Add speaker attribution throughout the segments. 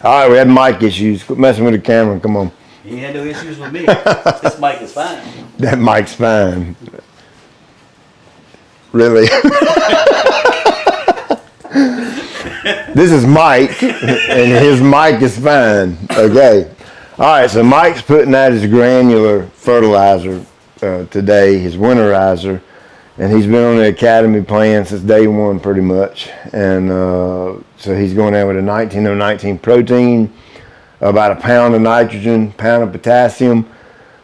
Speaker 1: All right, we had mic issues. Quit messing with the camera. Come on.
Speaker 2: You ain't had no issues with me. This mic is fine.
Speaker 1: That mic's fine. Really? This is Mike, and his mic is fine. Okay. All right, so Mike's putting out his granular fertilizer today, his winterizer, and he's been on the academy plan since day one pretty much. And so he's going out with a 1919 protein, about a pound of nitrogen, pound of potassium.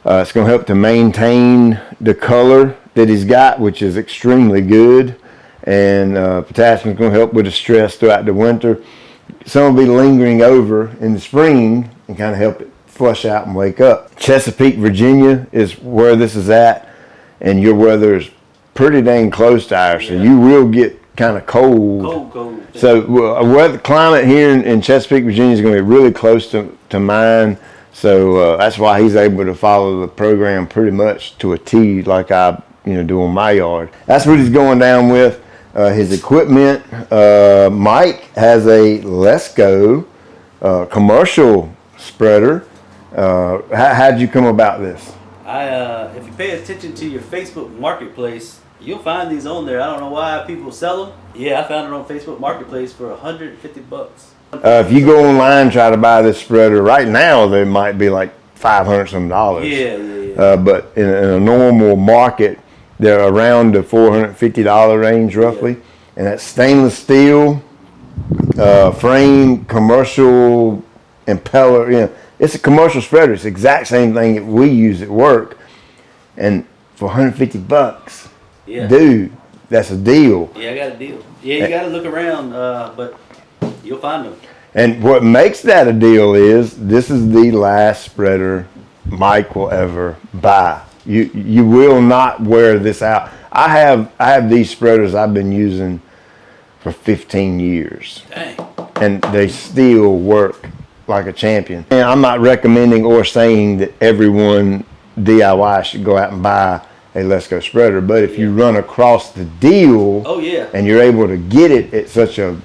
Speaker 1: It's going to help to maintain the color that he's got, which is extremely good. And potassium is going to help with the stress throughout the winter. Some will be lingering over in the spring and kind of help it flush out and wake up. Chesapeake, Virginia is where this is at, and your weather is pretty dang close to ours, so you will get kind of cold. Cold. So the climate here in Chesapeake, Virginia is going to be really close to mine. So that's why he's able to follow the program pretty much to a T, like I do on my yard. That's what he's going down with. His equipment, Mike has a Lesco commercial spreader. How'd you come about this?
Speaker 2: If you pay attention to your Facebook Marketplace, you'll find these on there. I don't know why people sell them. Yeah, I found it on Facebook Marketplace for $150.
Speaker 1: If you go online, try to buy this spreader right now, they might be like $500 some.
Speaker 2: Yeah.
Speaker 1: But in a normal market, they're around the $450 range roughly. Yeah. And that's stainless steel frame, commercial impeller. It's a commercial spreader. It's the exact same thing that we use at work. And for $150, dude, that's a deal.
Speaker 2: Yeah, I got a deal. Yeah, you got to look around, but you'll find them.
Speaker 1: And what makes that a deal is this is the last spreader Mike will ever buy. You will not wear this out. I have these spreaders I've been using for 15 years.
Speaker 2: Dang.
Speaker 1: And they still work like a champion. And I'm not recommending or saying that everyone DIY should go out and buy a Lesco spreader, but if you run across the deal and you're able to get it at such a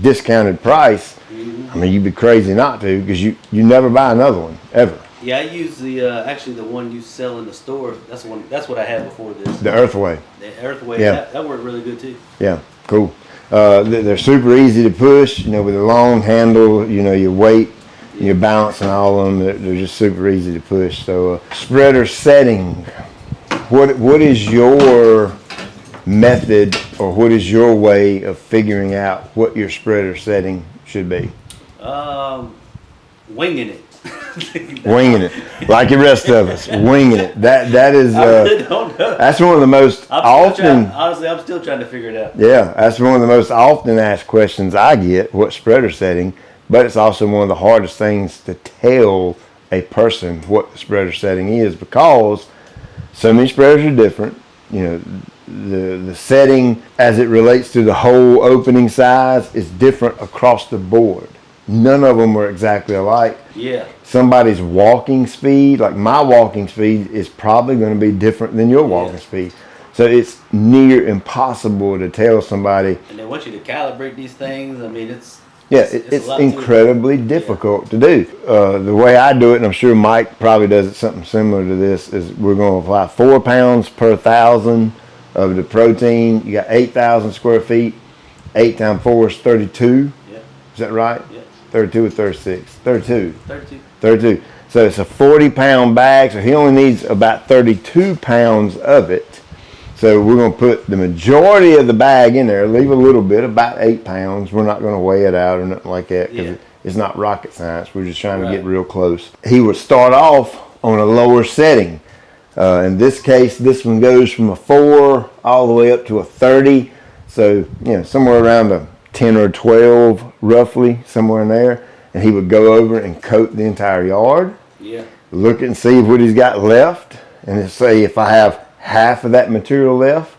Speaker 1: discounted price, I mean, you'd be crazy not to, because you never buy another one ever.
Speaker 2: Yeah, I use actually the one you sell in the store. That's what I had before this.
Speaker 1: The Earthway.
Speaker 2: The Earthway.
Speaker 1: Yeah.
Speaker 2: That worked really good too.
Speaker 1: Yeah, cool. They're super easy to push. With a long handle. Your weight, your balance, and all of them. They're just super easy to push. So spreader setting. What is your method, or what is your way of figuring out what your spreader setting should be?
Speaker 2: Winging it.
Speaker 1: Winging it, like the rest of us. Winging it. That is.
Speaker 2: I really don't know.
Speaker 1: That's one of the most often.
Speaker 2: Honestly, I'm still trying to figure it out.
Speaker 1: Yeah, that's one of the most often asked questions I get. What spreader setting? But it's also one of the hardest things to tell a person what the spreader setting is, because so many spreaders are different. The setting as it relates to the hole opening size is different across the board. None of them are exactly alike.
Speaker 2: Yeah.
Speaker 1: Somebody's walking speed, like my walking speed, is probably going to be different than your walking speed. So it's near impossible to tell somebody.
Speaker 2: And they want you to calibrate these things. I mean, it's
Speaker 1: incredibly difficult to do. The way I do it, and I'm sure Mike probably does it something similar to this, is we're going to apply 4 pounds per 1,000 of the protein. You got 8,000 square feet. 8 times 4 is 32.
Speaker 2: Yeah.
Speaker 1: Is that right?
Speaker 2: Yeah.
Speaker 1: 32 or 36? 32.
Speaker 2: 32.
Speaker 1: 32. So it's a 40-pound bag, so he only needs about 32 pounds of it. So we're going to put the majority of the bag in there, leave a little bit, about 8 pounds. We're not going to weigh it out or nothing like that, because it's not rocket science. We're just trying to get real close. He would start off on a lower setting. In this case, this one goes from a 4 all the way up to a 30. So, somewhere around a 10 or 12 roughly, somewhere in there. And he would go over and coat the entire yard.
Speaker 2: Yeah.
Speaker 1: Look and see what he's got left. And say if I have half of that material left,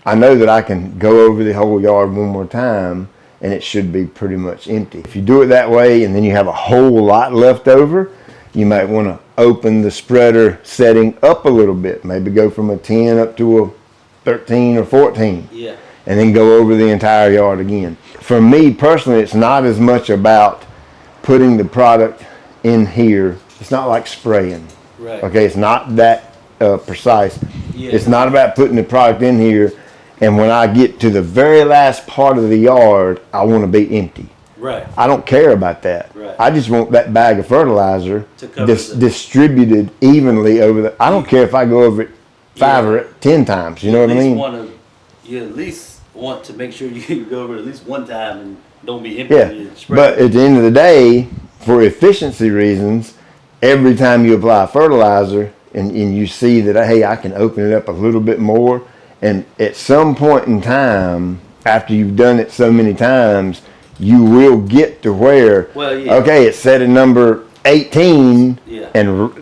Speaker 1: I know that I can go over the whole yard one more time and it should be pretty much empty. If you do it that way and then you have a whole lot left over, you might want to open the spreader setting up a little bit. Maybe go from a 10 up to a 13 or 14.
Speaker 2: Yeah.
Speaker 1: And then go over the entire yard again. For me personally, it's not as much about putting the product in here. It's not like spraying.
Speaker 2: Right.
Speaker 1: Okay, it's not that precise.
Speaker 2: Yeah.
Speaker 1: It's not about putting the product in here, and when I get to the very last part of the yard, I want to be empty.
Speaker 2: Right.
Speaker 1: I don't care about that.
Speaker 2: Right.
Speaker 1: I just want that bag of fertilizer
Speaker 2: To cover
Speaker 1: distributed evenly over the. I don't care if I go over it 5 or 10 times. You know what I mean?
Speaker 2: You at least want to make sure you can go over it at least one time and don't be empty.
Speaker 1: Yeah. But at the end of the day, for efficiency reasons, every time you apply fertilizer and you see that, hey, I can open it up a little bit more, and at some point in time, after you've done it so many times, you will get to where, okay, it's set at number 18, and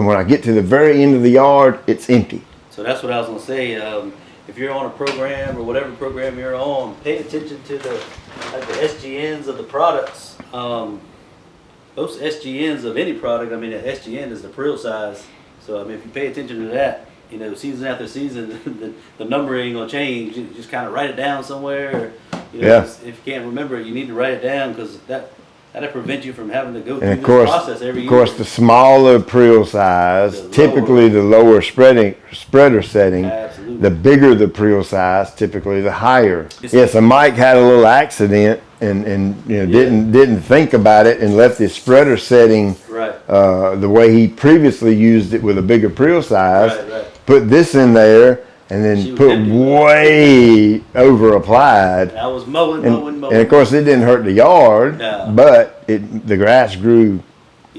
Speaker 1: when I get to the very end of the yard, it's empty.
Speaker 2: So that's what I was going to say. If you're on a program or whatever program you're on, pay attention to the SGNs of the products. Most SGNs of any product, I mean, the SGN is the prill size. So, I mean, if you pay attention to that, you know, season after season, the number ain't going to change. You just kind of write it down somewhere. Or, you know, if you can't remember it, you need to write it down because that'll prevent you from having to go through this process every year.
Speaker 1: Of course, the smaller prill size, typically the lower spreader setting.
Speaker 2: Absolutely.
Speaker 1: The bigger the prill size, typically the higher. So Mike had a little accident and you know didn't think about it and left his spreader setting the way he previously used it with a bigger prill size. Put this in there. And then put way over applied.
Speaker 2: I was mowing.
Speaker 1: And of course, it didn't hurt the yard, but the grass grew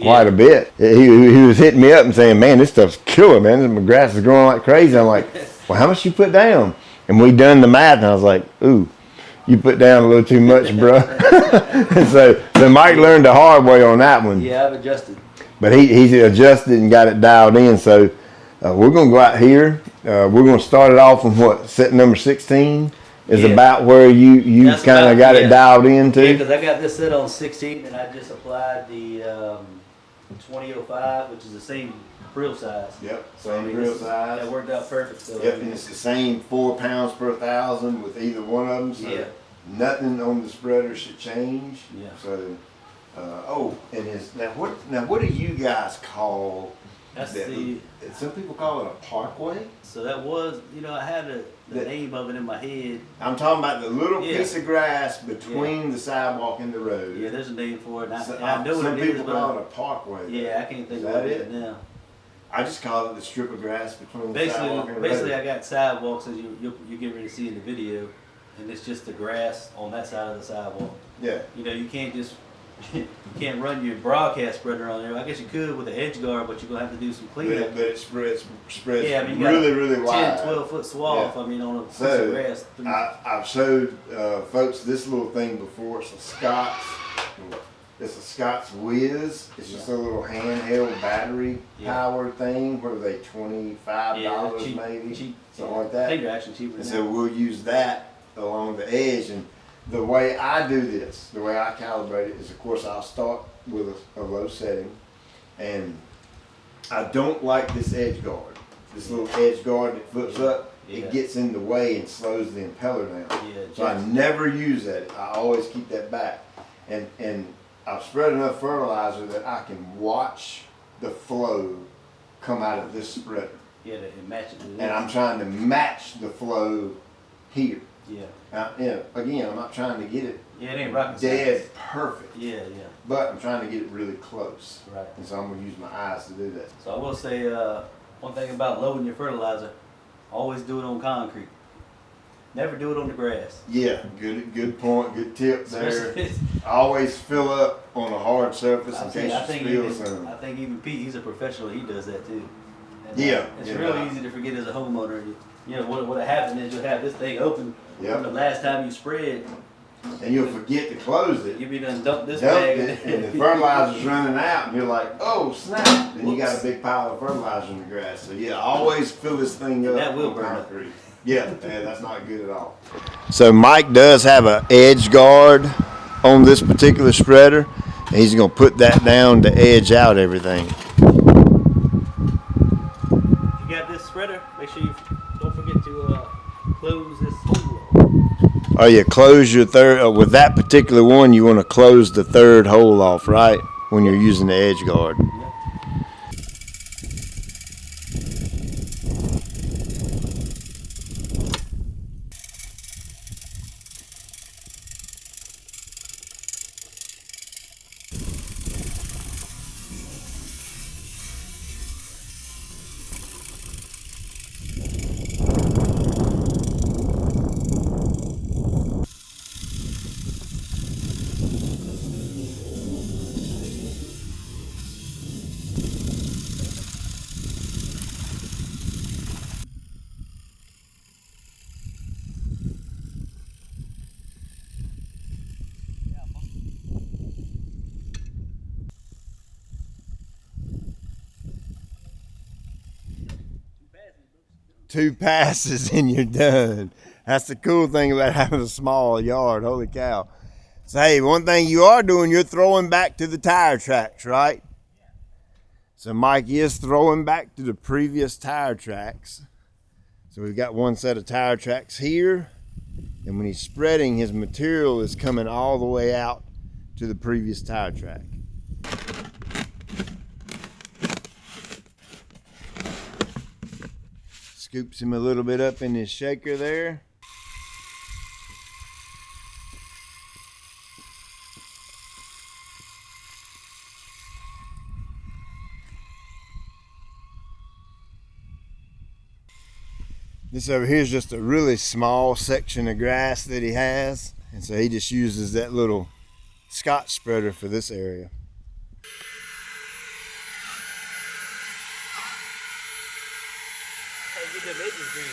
Speaker 1: quite a bit. He was hitting me up and saying, "Man, this stuff's killing, man. The grass is growing like crazy." I'm like, "Well, how much you put down?" And we done the math, and I was like, "Ooh, you put down a little too much, bro." And so Mike learned the hard way on that one.
Speaker 2: Yeah, I've adjusted.
Speaker 1: But he's adjusted and got it dialed in. So we're gonna go out here. We're going to start it off on set number 16 is about where you kind of got it dialed into.
Speaker 2: Yeah, because I got this set on 16 and I just applied the 2005, which is the same prill size.
Speaker 1: Yep, same prill size.
Speaker 2: That worked out perfect. So
Speaker 1: and it's the same 4 pounds per 1,000 with either one of them. So nothing on the spreader should change.
Speaker 2: Yeah.
Speaker 1: So, now what do you guys call?
Speaker 2: That's
Speaker 1: some people call it a parkway.
Speaker 2: So that was, I had the name of it in my head.
Speaker 1: I'm talking about the little piece of grass between the sidewalk and the road.
Speaker 2: Yeah, there's a name for it.
Speaker 1: I know some people call it a parkway.
Speaker 2: Yeah, I can't think of it now.
Speaker 1: I just call it the strip of grass between the sidewalk and the road.
Speaker 2: Basically, I got sidewalks, as you get ready to see in the video, and it's just the grass on that side of the sidewalk.
Speaker 1: Yeah.
Speaker 2: You can't just you can't run your broadcast spreader on there. I guess you could with the edge guard, but you're gonna have to do some cleanup.
Speaker 1: But it spreads
Speaker 2: really
Speaker 1: wide.
Speaker 2: 10-12 foot swath. Yeah. I mean, on a piece of grass.
Speaker 1: I've showed folks this little thing before. It's a Scott's. It's a Scott's Whiz. It's just a little handheld battery powered thing. What are they? $25 maybe, something like that.
Speaker 2: I think they're actually cheaper.
Speaker 1: And so we'll use that along the edge. And the way I do this, the way I calibrate it is, of course, I'll start with a low setting, and I don't like this edge guard. This little edge guard that flips up, it gets in the way and slows the impeller down. So I never use that. I always keep that back. And I've spread enough fertilizer that I can watch the flow come out of this spreader.
Speaker 2: Yeah, it matches.
Speaker 1: And I'm trying to match the flow here.
Speaker 2: Yeah.
Speaker 1: Again, I'm not trying to get it
Speaker 2: it ain't rocket
Speaker 1: dead
Speaker 2: science.
Speaker 1: perfect.
Speaker 2: Yeah.
Speaker 1: But I'm trying to get it really close.
Speaker 2: Right.
Speaker 1: And so I'm going to use my eyes to do that.
Speaker 2: So I will say one thing about loading your fertilizer, always do it on concrete. Never do it on the grass.
Speaker 1: Yeah, good point, good tip there. Always fill up on a hard surface in case you spill some.
Speaker 2: I think even Pete, he's a professional, he does that too. And it's real easy to forget as a homeowner. What'll happen is you'll have this thing open from the last time you spread.
Speaker 1: And you'll forget to close it.
Speaker 2: You'll be done dump this bag.
Speaker 1: And the fertilizer's running out, and you're like, oh, snap. And you got a big pile of fertilizer in the grass. So yeah, always fill this thing up.
Speaker 2: That will burn up.
Speaker 1: Yeah, that's not good at all. So Mike does have an edge guard on this particular spreader, and he's going to put that down to edge out everything.
Speaker 2: If you got this spreader, make sure you don't forget to close this hole.
Speaker 1: Oh, you close your third, with that particular one, you want to close the third hole off, right? When you're using the edge guard.
Speaker 2: Yep.
Speaker 1: Two passes and you're done. That's the cool thing about having a small yard. Holy cow. So, hey, one thing you are doing, you're throwing back to the tire tracks, right? So Mike is throwing back to the previous tire tracks. So we've got one set of tire tracks here. And when he's spreading, his material is coming all the way out to the previous tire track. Scoops him a little bit up in his shaker there. This over here is just a really small section of grass that he has. And so he just uses that little Scotch spreader for this area.
Speaker 2: Hey, get them edges green.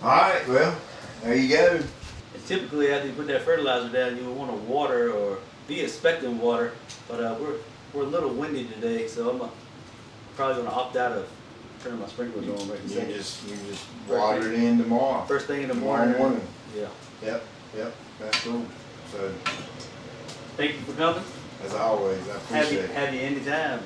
Speaker 1: Alright, well, there you go.
Speaker 2: And typically, after you put that fertilizer down, you would want to water or be expecting water. But we're a little windy today, so I'm probably going to opt out of turning my sprinklers on right
Speaker 1: You
Speaker 2: now.
Speaker 1: just water it in tomorrow.
Speaker 2: First thing in the
Speaker 1: Tomorrow
Speaker 2: morning.
Speaker 1: morning.
Speaker 2: Yeah.
Speaker 1: Yep, that's cool. So,
Speaker 2: Thank you for coming.
Speaker 1: as always, I appreciate it.
Speaker 2: Have you anytime.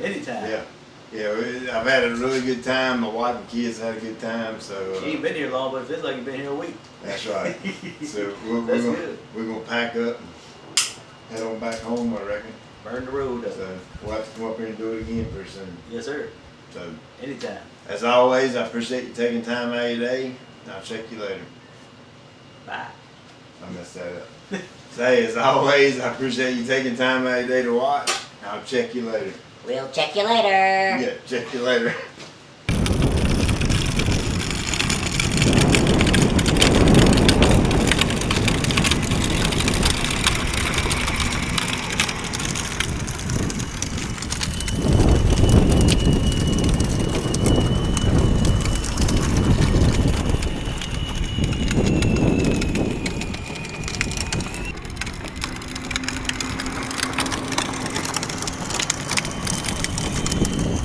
Speaker 1: Yeah, I've had a really good time. My wife and kids had a good time. So
Speaker 2: You ain't been here long, but it feels like you've been here a week.
Speaker 1: that's right. So we're
Speaker 2: That's
Speaker 1: gonna
Speaker 2: good.
Speaker 1: pack up and head on back home, I reckon.
Speaker 2: Burn the road up.
Speaker 1: So we'll have to come up here and do it again pretty soon.
Speaker 2: Yes, sir.
Speaker 1: So
Speaker 2: Anytime.
Speaker 1: as always, I appreciate you taking time out of your day. I'll check you later.
Speaker 2: Bye.
Speaker 1: I messed that up. Say, as always, I appreciate you taking time out of your day to watch. I'll check you later.
Speaker 3: We'll check you later.
Speaker 1: Yeah, check you later.